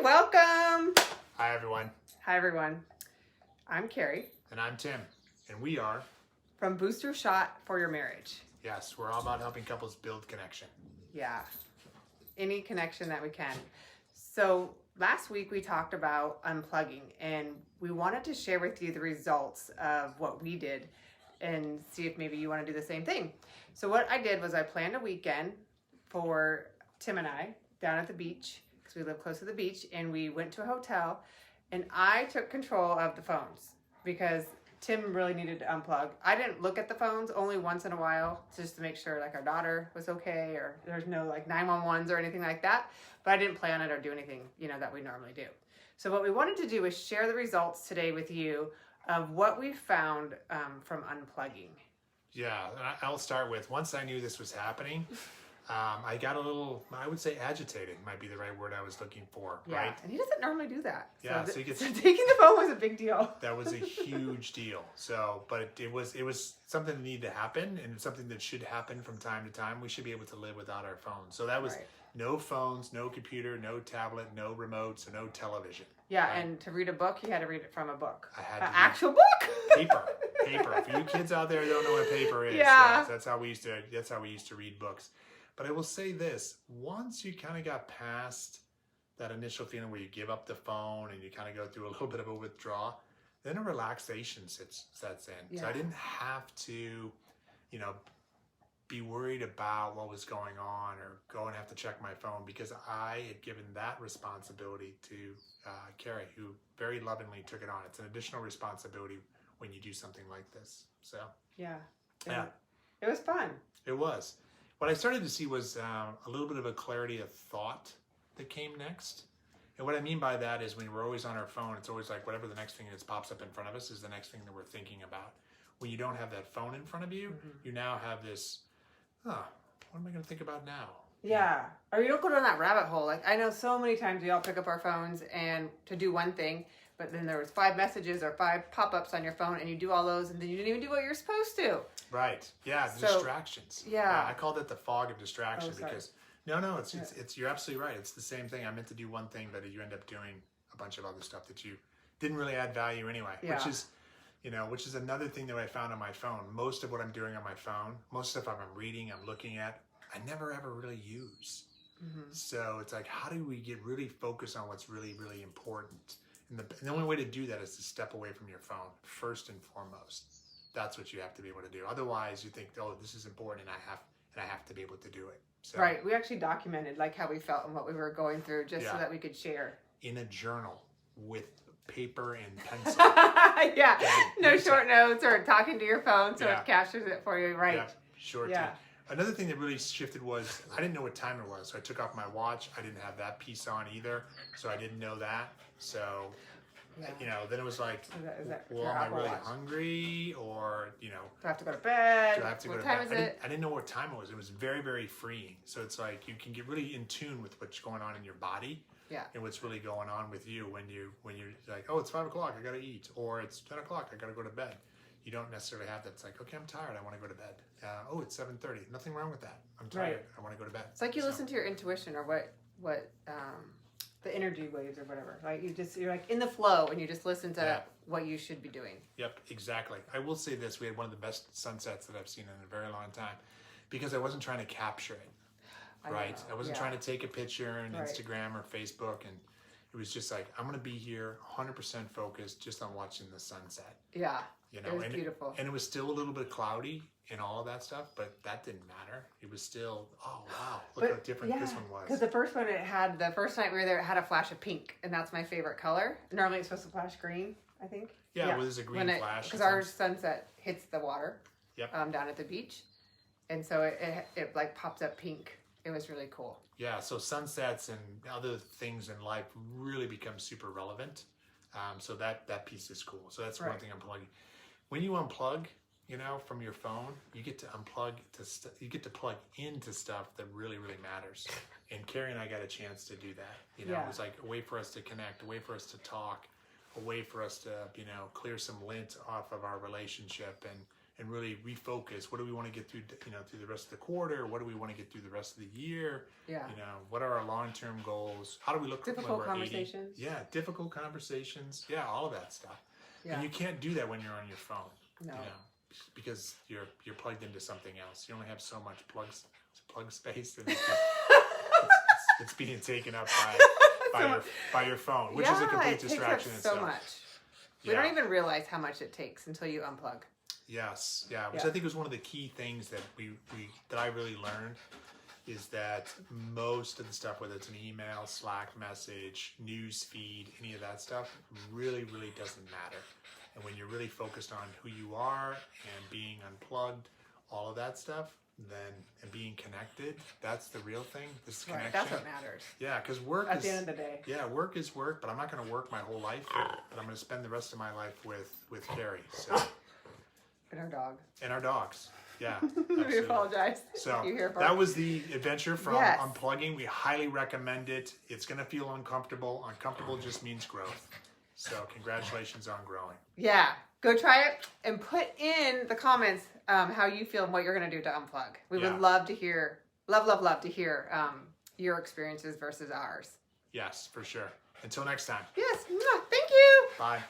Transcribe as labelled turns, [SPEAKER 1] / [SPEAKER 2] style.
[SPEAKER 1] welcome.
[SPEAKER 2] Hi, everyone.
[SPEAKER 1] Hi, everyone. I'm Carrie.
[SPEAKER 2] And I'm Tim. And we are,
[SPEAKER 1] from Booster Shot for Your Marriage.
[SPEAKER 2] yes, we're all about helping couples build connection.
[SPEAKER 1] Yeah. Any connection that we can. So last week we talked about unplugging, and we wanted to share with you the results of what we did and see if maybe you want to do the same thing. So what I did was I planned a weekend for Tim and I down at the beach, because we live close to the beach, and we went to a hotel, and I took control of the phones because Tim really needed to unplug. I didn't look at the phones, only once in a while, just to make sure like our daughter was okay or there's no like 911s or anything like that. But I didn't plan it or do anything, that we normally do. So what we wanted to do is share the results today with you of what we found from unplugging.
[SPEAKER 2] Yeah, and I'll start with, once I knew this was happening, I got a little, I would say agitated might be the right word I was looking for,
[SPEAKER 1] Yeah,
[SPEAKER 2] right?
[SPEAKER 1] and he doesn't normally do that.
[SPEAKER 2] Yeah,
[SPEAKER 1] so
[SPEAKER 2] so he gets,
[SPEAKER 1] taking the phone was a big deal.
[SPEAKER 2] that was a huge deal. So, but it was something that needed to happen, and it's something that should happen from time to time. We should be able to live without our phones. So that was
[SPEAKER 1] Right.
[SPEAKER 2] No phones, no computer, no tablet, no remotes, and no television.
[SPEAKER 1] Yeah,
[SPEAKER 2] right?
[SPEAKER 1] And to read a book, you had to read it from a book.
[SPEAKER 2] I had
[SPEAKER 1] An
[SPEAKER 2] to
[SPEAKER 1] actual book?
[SPEAKER 2] paper. For you kids out there who don't know what paper is,
[SPEAKER 1] Yeah.
[SPEAKER 2] yes, that's how we used to read books. But I will say this, once you kind of got past that initial feeling where you give up the phone and you kind of go through a little bit of a withdrawal, then a relaxation sets in.
[SPEAKER 1] Yeah.
[SPEAKER 2] So I didn't have to, be worried about what was going on or go and have to check my phone, because I had given that responsibility to Carrie, who very lovingly took it on. It's an additional responsibility when you do something like this. So
[SPEAKER 1] Yeah.
[SPEAKER 2] Yeah.
[SPEAKER 1] It was fun.
[SPEAKER 2] it was. What I started to see was a little bit of a clarity of thought that came next. And what I mean by that is when we're always on our phone, it's always like whatever the next thing that pops up in front of us is the next thing that we're thinking about. When you don't have that phone in front of you, you now have this, what am I going to think about now?
[SPEAKER 1] Yeah. Or you don't go down that rabbit hole. Like, I know so many times we all pick up our phones and to do one thing, but then there was 5 messages or 5 pop-ups on your phone, and you do all those, and then you didn't even do what you're supposed to.
[SPEAKER 2] Right. Yeah.
[SPEAKER 1] So,
[SPEAKER 2] distractions.
[SPEAKER 1] yeah.
[SPEAKER 2] I called it the fog of distraction
[SPEAKER 1] Oh, sorry.
[SPEAKER 2] because it's you're absolutely right. It's the same thing. I meant to do one thing, but you end up doing a bunch of other stuff that you didn't really add value anyway,
[SPEAKER 1] Yeah.
[SPEAKER 2] which is another thing that I found on my phone. Most of what I'm doing on my phone, most of what I'm reading, I'm looking at, I never ever really use. So it's like, how do we get really focused on what's really, really important? And the only way to do that is to step away from your phone, first and foremost. That's what you have to be able to do. Otherwise, you think, oh, this is important, and I have to be able to do it. So,
[SPEAKER 1] Right. We actually documented like how we felt and what we were going through just so that we could share.
[SPEAKER 2] In a journal with paper and pencil.
[SPEAKER 1] Yeah. No
[SPEAKER 2] notes
[SPEAKER 1] short notes or talking to your phone so
[SPEAKER 2] Yeah.
[SPEAKER 1] it captures it for you. Right.
[SPEAKER 2] Yeah, sure.
[SPEAKER 1] Yeah.
[SPEAKER 2] Too. Another thing that really shifted was I didn't know what time it was, so I took off my watch. I didn't have that piece on either, so I didn't know that. So, then it was like,
[SPEAKER 1] Is that
[SPEAKER 2] well,
[SPEAKER 1] your
[SPEAKER 2] am I
[SPEAKER 1] Apple
[SPEAKER 2] really
[SPEAKER 1] Watch?
[SPEAKER 2] hungry, or
[SPEAKER 1] Do I have to go to bed?
[SPEAKER 2] do I have to
[SPEAKER 1] what
[SPEAKER 2] go to
[SPEAKER 1] time
[SPEAKER 2] bed?
[SPEAKER 1] is it?
[SPEAKER 2] I didn't know what time it was. It was very, very freeing. So it's like you can get really in tune with what's going on in your body.
[SPEAKER 1] Yeah.
[SPEAKER 2] And what's really going on with you when you're like, oh, it's 5 o'clock, I gotta eat, or it's 10 o'clock, I gotta go to bed. You don't necessarily have that. It's like, okay, I'm tired, I want to go to bed. Oh, it's 7:30. Nothing wrong with that. I'm tired.
[SPEAKER 1] Right.
[SPEAKER 2] I want to go to bed.
[SPEAKER 1] It's like you listen to your intuition or what the energy waves or whatever. Like you're like in the flow and you just listen to what you should be doing.
[SPEAKER 2] Yep, exactly. I will say this: we had one of the best sunsets that I've seen in a very long time, because I wasn't trying to capture it. Right. I wasn't trying to take a picture on Instagram or Facebook, and it was just like, I'm going to be here 100% focused just on watching the sunset.
[SPEAKER 1] Yeah. It was beautiful.
[SPEAKER 2] And it was still a little bit cloudy and all of that stuff, but that didn't matter. It was still, oh, wow, look how different this one was.
[SPEAKER 1] Because the first one, the first night we were there, it had a flash of pink, and that's my favorite color. Normally it's supposed to flash green, I think.
[SPEAKER 2] Yeah, well, there's a green flash.
[SPEAKER 1] Because our sunset hits the water down at the beach, and so it like pops up pink. It was really cool.
[SPEAKER 2] Yeah, so sunsets and other things in life really become super relevant. So that piece is cool. So that's one thing I'm plugging. When you unplug, from your phone, you get to unplug you get to plug into stuff that really, really matters. And Carrie and I got a chance to do that. It was like a way for us to connect, a way for us to talk, a way for us to, clear some lint off of our relationship and and really refocus. What do we want to get through, through the rest of the quarter? What do we want to get through the rest of the year?
[SPEAKER 1] Yeah.
[SPEAKER 2] What are our long-term goals? How do we look
[SPEAKER 1] Difficult
[SPEAKER 2] when we're 80?
[SPEAKER 1] conversations.
[SPEAKER 2] Yeah, difficult conversations. Yeah, all of that stuff.
[SPEAKER 1] Yeah.
[SPEAKER 2] And you can't do that when you're on your phone.
[SPEAKER 1] No.
[SPEAKER 2] Because you're plugged into something else. You only have so much plug space, and it's being taken up by your phone, which is a complete distraction
[SPEAKER 1] it takes
[SPEAKER 2] itself.
[SPEAKER 1] up so much. We don't even realize how much it takes until you unplug.
[SPEAKER 2] Yes, yeah. Which I think was one of the key things that that I really learned is that most of the stuff, whether it's an email, Slack message, news feed, any of that stuff, really, really doesn't matter. And when you're really focused on who you are and being unplugged, all of that stuff, and being connected, that's the real thing. This connection.
[SPEAKER 1] That's what matters.
[SPEAKER 2] Yeah, because work
[SPEAKER 1] at the end of the day.
[SPEAKER 2] Yeah, work is work, but I'm not going to work my whole life for it. But I'm going to spend the rest of my life with Carrie. So.
[SPEAKER 1] And our dog.
[SPEAKER 2] And our dogs. Yeah.
[SPEAKER 1] We apologize.
[SPEAKER 2] So
[SPEAKER 1] you hear
[SPEAKER 2] that was the adventure from
[SPEAKER 1] Yes.
[SPEAKER 2] Unplugging. We highly recommend it. It's going to feel uncomfortable. Uncomfortable just means growth. So congratulations on growing.
[SPEAKER 1] Yeah. Go try it and put in the comments how you feel and what you're going to do to unplug. We would love to hear, love to hear your experiences versus ours.
[SPEAKER 2] Yes, for sure. Until next time.
[SPEAKER 1] Yes. Thank you.
[SPEAKER 2] Bye.